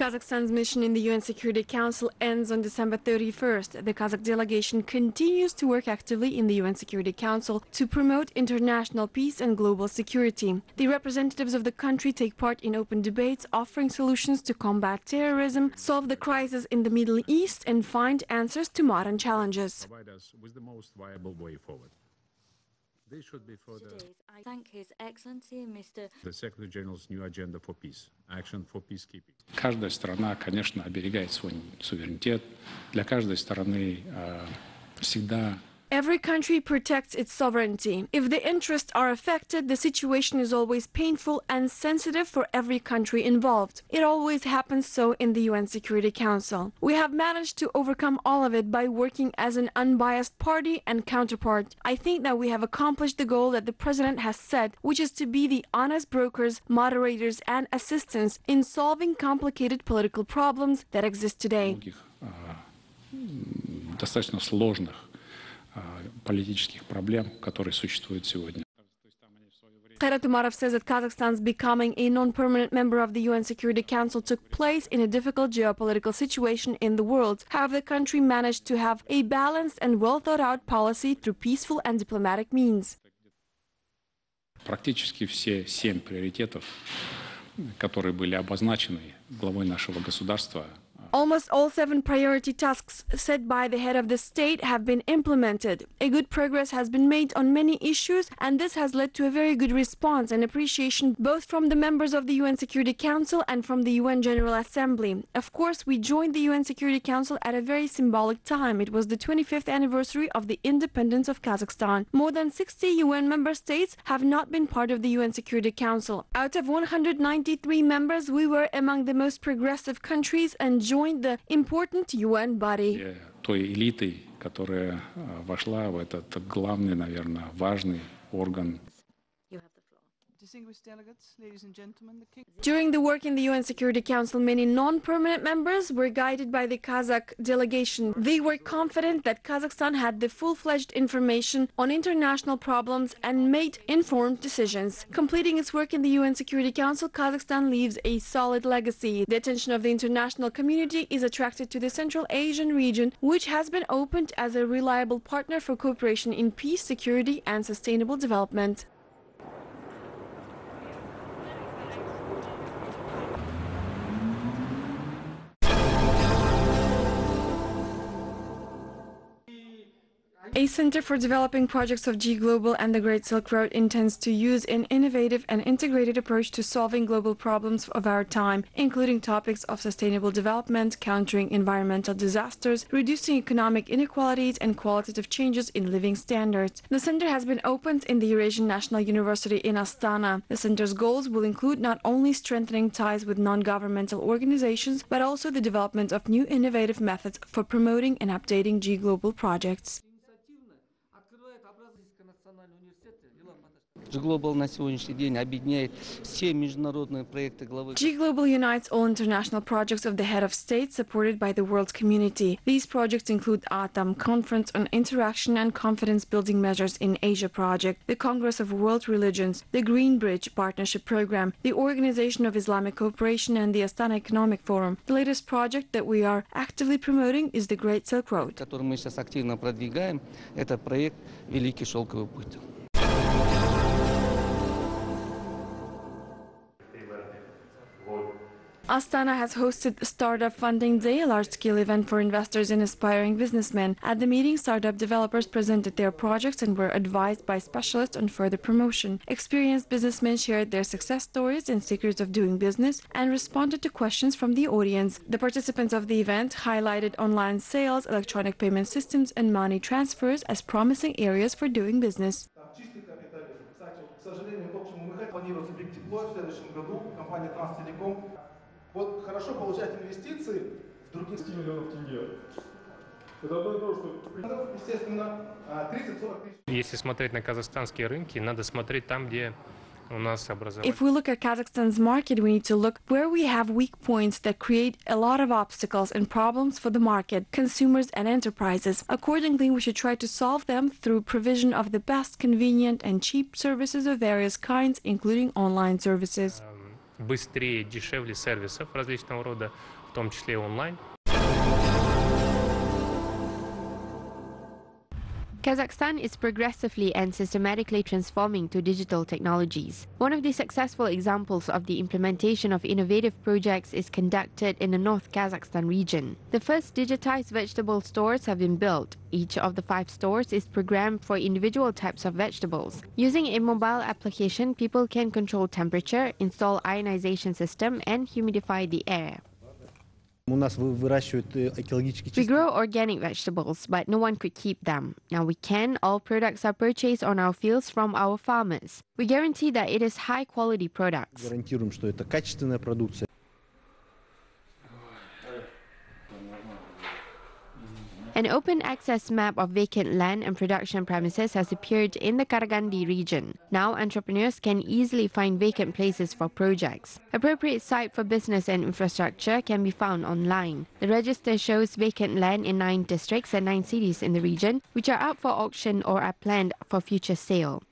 Kazakhstan's mission in the UN Security Council ends on December 31st. The Kazakh delegation continues to work actively in the UN Security Council to promote international peace and global security. The representatives of the country take part in open debates, offering solutions to combat terrorism, solve the crisis in the Middle East, and find answers to modern challenges. Provide us with the most viable way forward. This should be for I thank His Excellency, Mr. the Secretary General's new agenda for peace, action for peacekeeping. Каждая страна, конечно, оберегает свой суверенитет. Для каждой страны всегда Every country protects its sovereignty. If the interests are affected, the situation is always painful and sensitive for every country involved. It always happens so in the UN Security Council. We have managed to overcome all of it by working as an unbiased party and counterpart. I think that we have accomplished the goal that the President has set, which is to be the honest brokers, moderators, and assistants in solving complicated political problems that exist today. Достаточно сложных политических проблем, которые существуют сегодня. Kairat Umarov says that Kazakhstan's becoming a non-permanent member of the UN Security Council took place in a difficult geopolitical situation in the world. However, the country managed to have a balanced and well-thought-out policy through peaceful and diplomatic means. Практически все 7 приоритетов, которые были обозначены главой нашего государства, Almost all 7 priority tasks set by the head of the state have been implemented. A good progress has been made on many issues, and this has led to a very good response and appreciation both from the members of the UN Security Council and from the UN General Assembly. Of course, we joined the UN Security Council at a very symbolic time. It was the 25th anniversary of the independence of Kazakhstan. More than 60 UN member states have not been part of the UN Security Council. Out of 193 members, we were among the most progressive countries and joined the important UN body. Той элитой, которая вошла в этот главный, наверное, важный орган. Distinguished delegates, ladies and gentlemen, During the work in the UN Security Council, many non-permanent members were guided by the Kazakh delegation. They were confident that Kazakhstan had the full-fledged information on international problems and made informed decisions. Completing its work in the UN Security Council, Kazakhstan leaves a solid legacy. The attention of the international community is attracted to the Central Asian region, which has been opened as a reliable partner for cooperation in peace, security, and sustainable development. A Center for Developing Projects of G Global and the Great Silk Road intends to use an innovative and integrated approach to solving global problems of our time, including topics of sustainable development, countering environmental disasters, reducing economic inequalities, and qualitative changes in living standards. The center has been opened in the Eurasian National University in Astana. The center's goals will include not only strengthening ties with non-governmental organizations, but also the development of new innovative methods for promoting and updating G Global projects. G-Global на сегодняшний день объединяет все международные проекты главы. G-Global unites all international projects of the head of state supported by the world community. These projects include ATOM, Conference on Interaction and Confidence Building Measures in Asia project, the Congress of World Religions, the Green Bridge Partnership Program, the Organization of Islamic Cooperation, and the Astana Economic Forum. The latest project that we are actively promoting is the Great Silk Road. Который мы сейчас активно продвигаем, это проект Великий Шелковый путь. Astana has hosted Startup Funding Day, a large-scale event for investors and aspiring businessmen. At the meeting, startup developers presented their projects and were advised by specialists on further promotion. Experienced businessmen shared their success stories and secrets of doing business and responded to questions from the audience. The participants of the event highlighted online sales, electronic payment systems, and money transfers as promising areas for doing business. Вот хорошо получать инвестиции в других 10 миллионов тенге. Это одно и то, что, естественно, 30-40 тысяч. Если смотреть на казахстанские рынки, надо смотреть там, где у нас образование. If we look at Kazakhstan's market, we need to look where we have weak points that create a lot of obstacles and problems for the market, consumers, and enterprises. Accordingly, we should try to solve them through provision of the best, convenient, and cheap services of various kinds, including online services. быстрее, дешевле сервисов различного рода, в том числе и онлайн. Kazakhstan is progressively and systematically transforming to digital technologies. One of the successful examples of the implementation of innovative projects is conducted in the North Kazakhstan region. The first digitized vegetable stores have been built. Each of the 5 stores is programmed for individual types of vegetables. Using a mobile application, people can control temperature, install ionization system, and humidify the air. We grow organic vegetables, but no one could keep them. Now we can. All products are purchased on our fields from our farmers. We guarantee that it is high-quality products. An open access map of vacant land and production premises has appeared in the Karagandi region. Now entrepreneurs can easily find vacant places for projects. Appropriate site for business and infrastructure can be found online. The register shows vacant land in 9 districts and 9 cities in the region, which are up for auction or are planned for future sale.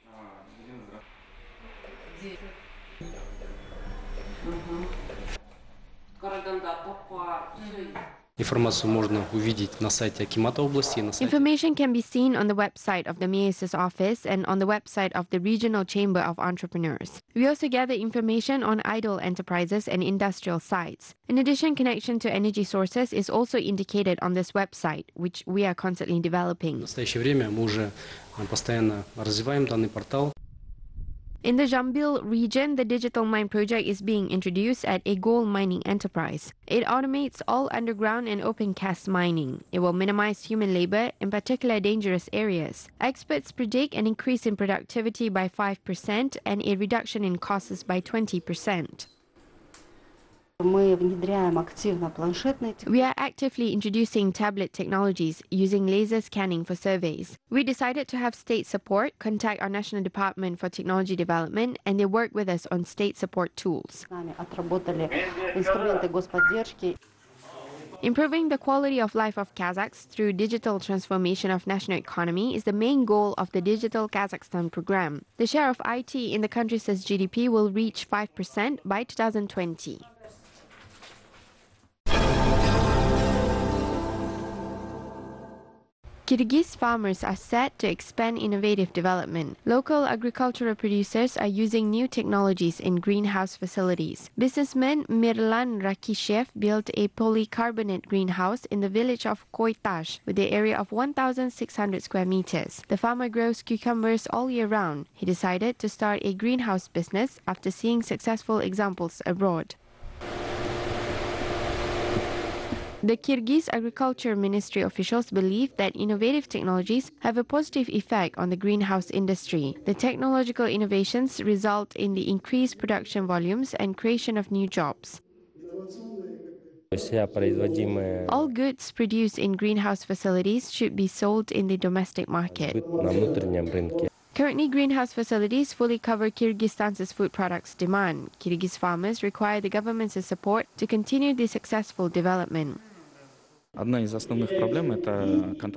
Information can be seen on the website of the Mayor's office and on the website of the Regional Chamber of Entrepreneurs. We also gather information on idle enterprises and industrial sites. In addition, connection to energy sources is also indicated on this website, which we are constantly developing. In the Jambil region, the digital mine project is being introduced at a gold mining enterprise. It automates all underground and open cast mining. It will minimize human labor, in particular dangerous areas. Experts predict an increase in productivity by 5% and a reduction in costs by 20%. We are actively introducing tablet technologies using laser scanning for surveys. We decided to have state support, contact our National Department for Technology Development, and they work with us on state support tools. Improving the quality of life of Kazakhs through digital transformation of national economy is the main goal of the Digital Kazakhstan program. The share of IT in the country's GDP will reach 5% by 2020. Kyrgyz farmers are set to expand innovative development. Local agricultural producers are using new technologies in greenhouse facilities. Businessman Mirlan Rakishev built a polycarbonate greenhouse in the village of Koytash with an area of 1,600 square meters. The farmer grows cucumbers all year round. He decided to start a greenhouse business after seeing successful examples abroad. The Kyrgyz Agriculture Ministry officials believe that innovative technologies have a positive effect on the greenhouse industry. The technological innovations result in the increased production volumes and creation of new jobs. All goods produced in greenhouse facilities should be sold in the domestic market. Currently, greenhouse facilities fully cover Kyrgyzstan's food products demand. Kyrgyz farmers require the government's support to continue the successful development.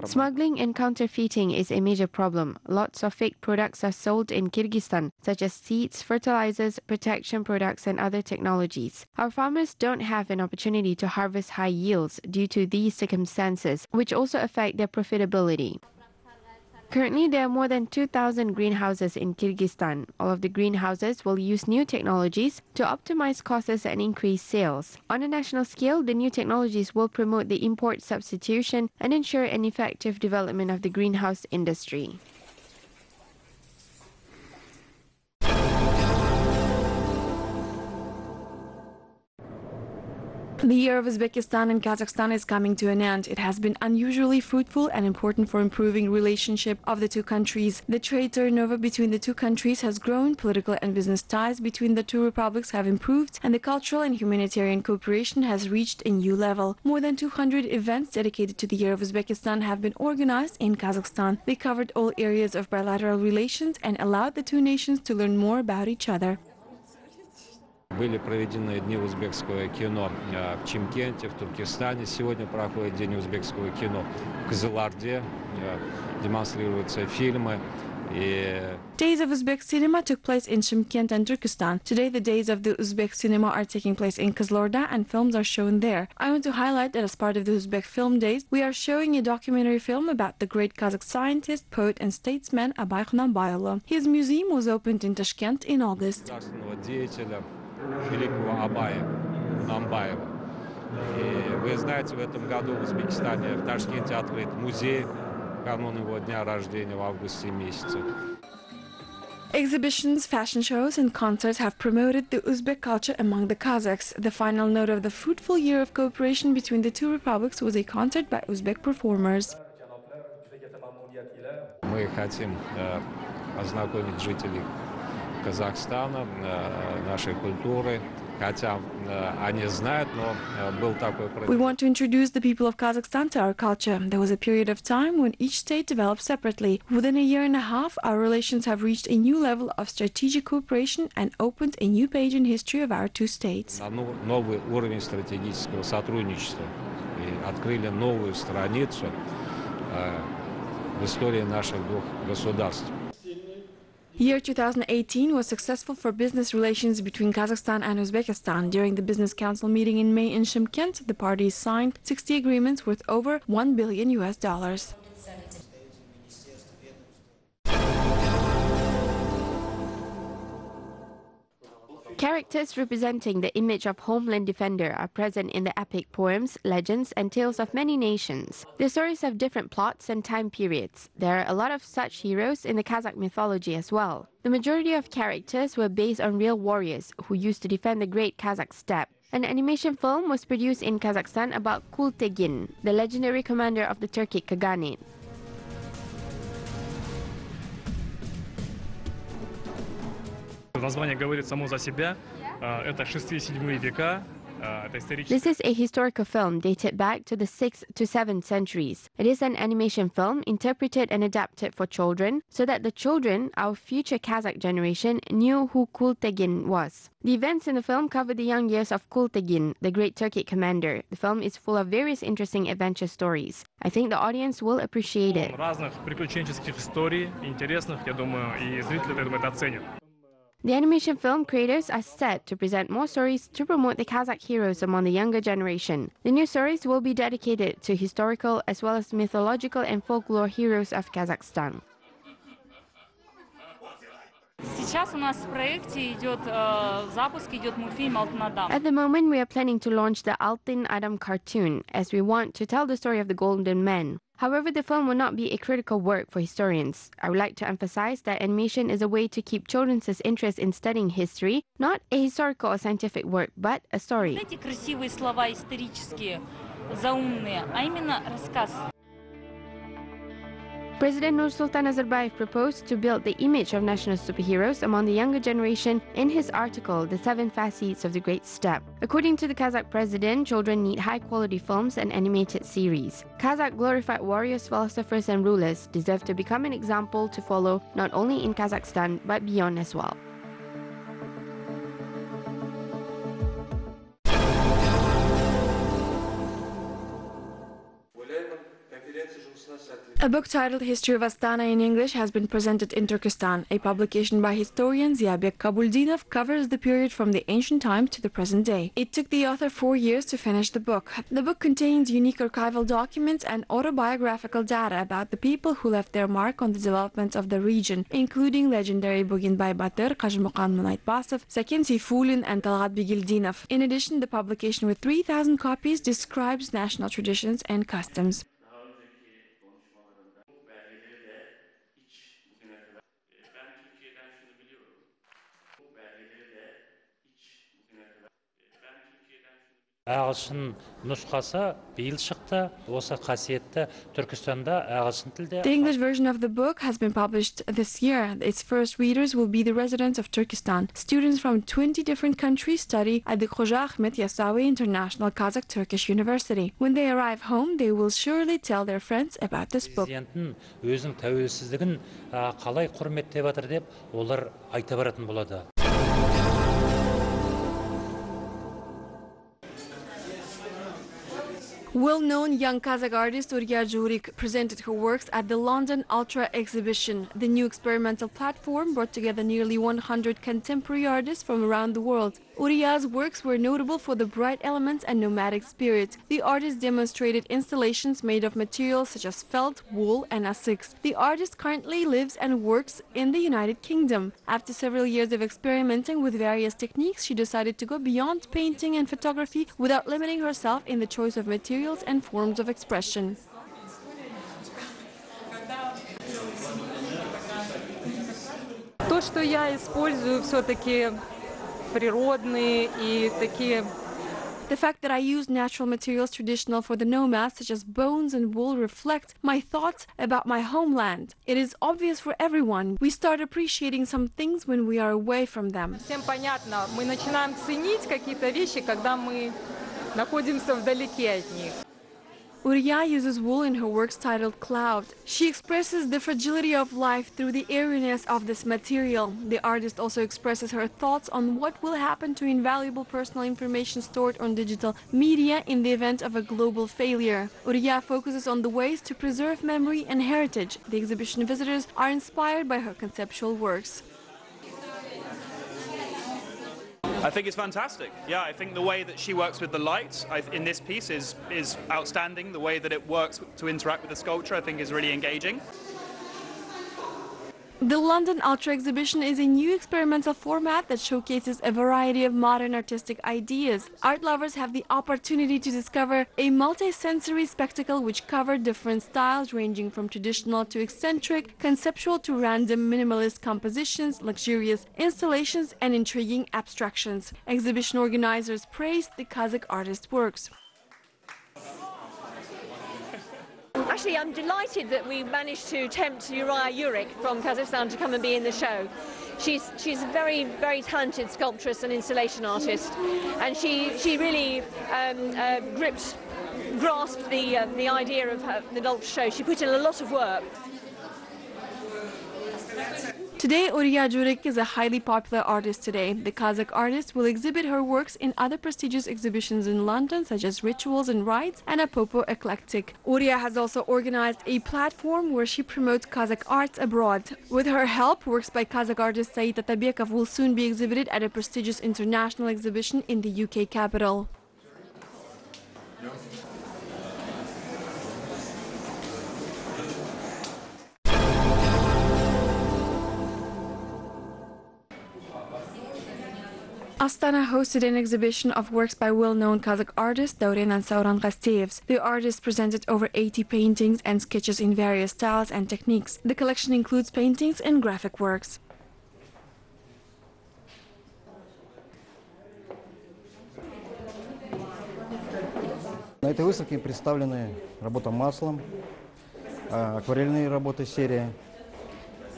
Smuggling and counterfeiting is a major problem. Lots of fake products are sold in Kyrgyzstan, such as seeds, fertilizers, protection products, and other technologies. Our farmers don't have an opportunity to harvest high yields due to these circumstances, which also affect their profitability. Currently, there are more than 2,000 greenhouses in Kyrgyzstan. All of the greenhouses will use new technologies to optimize costs and increase sales. On a national scale, the new technologies will promote the import substitution and ensure an effective development of the greenhouse industry. The year of Uzbekistan and Kazakhstan is coming to an end. It has been unusually fruitful and important for improving relationship of the two countries. The trade turnover between the two countries has grown, political and business ties between the two republics have improved, and the cultural and humanitarian cooperation has reached a new level. More than 200 events dedicated to the year of Uzbekistan have been organized in Kazakhstan. They covered all areas of bilateral relations and allowed the two nations to learn more about each other. Были проведены Дни узбекского кино в Чимкенте, в Туркестане. Сегодня проходит День узбекского кино в Кызылорде. Демонстрируются фильмы Days of Uzbek cinema took place in Shymkent and Turkestan. Today, the days of the Uzbek cinema are taking place in Kızılorda and films are shown there. I want to highlight that as part of the Uzbek Film Days, we are showing a documentary film about the great Kazakh scientist, poet and statesman Abay Kunanbayoglu. His museum was opened in Tashkent in August. Вы знаете, в этом году в Узбекистане, в Ташкенте открыт музей в канун его дня рождения в августе месяце. Exhibitions, fashion shows and concerts have promoted the Uzbek culture among the Kazakhs. The final note of the fruitful year of cooperation between the two republics was a concert by Uzbek performers. Мы хотим ознакомить жителей Казахстана, нашей культуры. We want to introduce the people of Kazakhstan to our culture. There was a period of time when each state developed separately. Within a year and a half, our relations have reached a new level of strategic cooperation and opened a new page in history of our two states. Новый уровень стратегического сотрудничества и открыли новую страницу в истории наших двух государств. Year 2018 was successful for business relations between Kazakhstan and Uzbekistan. During the Business Council meeting in May in Shymkent, the parties signed 60 agreements worth over $1 billion. Characters representing the image of Homeland Defender are present in the epic poems, legends, and tales of many nations. The stories have different plots and time periods. There are a lot of such heroes in the Kazakh mythology as well. The majority of characters were based on real warriors who used to defend the great Kazakh steppe. An animation film was produced in Kazakhstan about Kultegin, the legendary commander of the Turkic Khaganate. Название говорит само за себя. Это 6-7 века. This is a historical film dated back to the 6th to 7th centuries. It is an animation film interpreted and adapted for children so that the children, our future Kazakh generation, knew who Kultegin was. The events in the film cover the young years of Kultegin, the great Turkic commander. The film is full of various interesting adventure stories. I think the audience will appreciate it. Разных приключенческих историй, интересных, я думаю, и зрители, я думаю, это оценят. The animation film creators are set to present more stories to promote the Kazakh heroes among the younger generation. The new stories will be dedicated to historical as well as mythological and folklore heroes of Kazakhstan. Сейчас у нас в проекте идет запуск, идет мультфильм «Алтын Адам». At the moment, we are planning to launch the Altın Adam cartoon, as we want to tell the story of the Golden Men. However, the film will not be a critical work for historians. I would like to emphasize that animation is a way to keep children's interest in studying history, not a historical or scientific work, but a story. Эти красивые слова исторические, заумные, а именно рассказ. President Nursultan Nazarbayev proposed to build the image of national superheroes among the younger generation in his article, The 7 Facets of the Great Steppe. According to the Kazakh president, children need high-quality films and animated series. Kazakh glorified warriors, philosophers, and rulers deserve to become an example to follow not only in Kazakhstan but beyond as well. A book titled History of Astana in English has been presented in Turkestan. A publication by historian Jibek Kabuldinov covers the period from the ancient times to the present day. It took the author 4 years to finish the book. The book contains unique archival documents and autobiographical data about the people who left their mark on the development of the region, including legendary Bugünbay Batır, Qajmuqan Munaytbasov, Sakin Seyfulin, and Talgat Bigildinov. In addition, the publication with 3,000 copies describes national traditions and customs. ағылшын нұсқасы биыл шықты. Осы қасиетті Түркістанда ағылшын тілде. The English version of the book has been published this year. Its first readers will be the residents of Turkestan. Students from 20 different countries study at the Khoja Ahmet Yasavi International Kazakh-Turkish University. When they arrive home, they will surely tell their friends about this book. Президенттің өзінің тәуелсіздігін қалай құрметтеп жатыр деп олар айта баратын болады. Well-known young Kazakh artist Urya Jurik presented her works at the London Ultra exhibition. The new experimental platform brought together nearly 100 contemporary artists from around the world. Urya's works were notable for the bright elements and nomadic spirit. The artist demonstrated installations made of materials such as felt, wool and asics. The artist currently lives and works in the United Kingdom. After several years of experimenting with various techniques, she decided to go beyond painting and photography without limiting herself in the choice of materials and forms of expression. То, что я использую, все-таки природные и такие. The fact that I use natural materials traditional for the nomads, such as bones and wool, reflects my thoughts about my homeland. It is obvious for everyone. We start appreciating some things when we are away from them. Всем понятно, мы начинаем ценить какие-то вещи, когда мы находимся вдалеке от них. Urya uses wool in her works titled Cloud. She expresses the fragility of life through the airiness of this material. The artist also expresses her thoughts on what will happen to invaluable personal information stored on digital media in the event of a global failure. Urya focuses on the ways to preserve memory and heritage. The exhibition visitors are inspired by her conceptual works. I think it's fantastic. Yeah, I think the way that she works with the light in this piece is outstanding. The way that it works to interact with the sculpture, I think, is really engaging. The London Ultra exhibition is a new experimental format that showcases a variety of modern artistic ideas. Art lovers have the opportunity to discover a multi-sensory spectacle which covers different styles ranging from traditional to eccentric, conceptual to random minimalist compositions, luxurious installations and intriguing abstractions. Exhibition organizers praised the Kazakh artist's works. Actually, I'm delighted that we managed to tempt Joly Jurik from Kazakhstan to come and be in the show. She's a very, very talented sculptress and installation artist, and she really grasped the idea of the Ultra show. She put in a lot of work. Today, Urya Jurik is a highly popular artist today. The Kazakh artist will exhibit her works in other prestigious exhibitions in London, such as Rituals and Rites and Apopo Eclectic. Urya has also organized a platform where she promotes Kazakh arts abroad. With her help, works by Kazakh artist Said Atabekov will soon be exhibited at a prestigious international exhibition in the UK capital. Astana hosted an exhibition of works by well-known Kazakh artist Dauren and Sauran Gasteyevs. The artist presented over 80 paintings and sketches in various styles and techniques. The collection includes paintings and graphic works. На этой выставке представлены работа маслом, акварельные работы серия.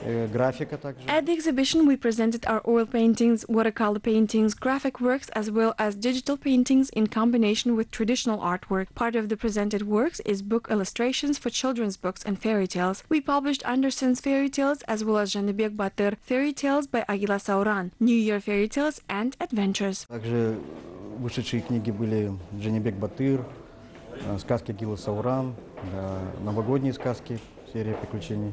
At the exhibition, we presented our oil paintings, watercolor paintings, graphic works, as well as digital paintings in combination with traditional artwork. Part of the presented works is book illustrations for children's books and fairy tales. We published Andersen's fairy tales as well as Jibek Batır fairy tales by Agila Sauran, New Year fairy tales and adventures. Также вышедшие книги были Jibek Batır, сказки Агила Сауран, новогодние сказки, серия приключений.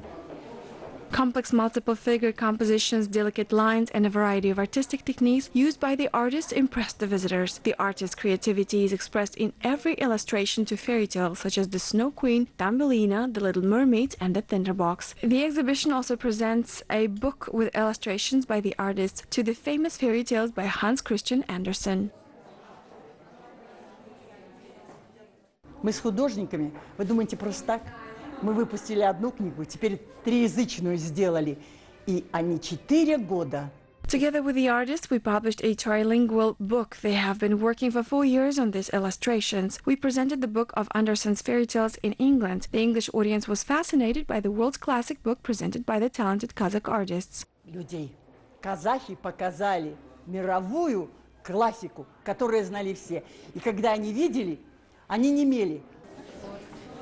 Complex multiple figure compositions, delicate lines, and a variety of artistic techniques used by the artist impressed the visitors. The artist's creativity is expressed in every illustration to fairy tales, such as the Snow Queen, Thumbelina, the Little Mermaid, and the Tinderbox. The exhibition also presents a book with illustrations by the artist to the famous fairy tales by Hans Christian Andersen. Мы с художниками, вы думаете, просто так? Мы выпустили одну книгу, теперь триязычную сделали, и они 4 года. Together with the artist, we published a trilingual book. They have been working for 4 years on these illustrations. We presented the book of Andersen's fairy tales in England. The English audience was fascinated by the world's classic book presented by the talented Kazakh artists. Людей. Казахи показали мировую классику, которую знали все. И когда они видели, они немели.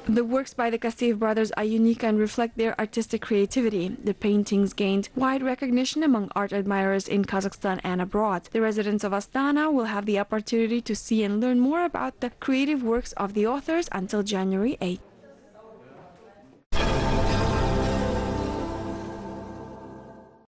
The works by the Kasteyev brothers are unique and reflect their artistic creativity. The paintings gained wide recognition among art admirers in Kazakhstan and abroad. The residents of Astana will have the opportunity to see and learn more about the creative works of the authors until January 8.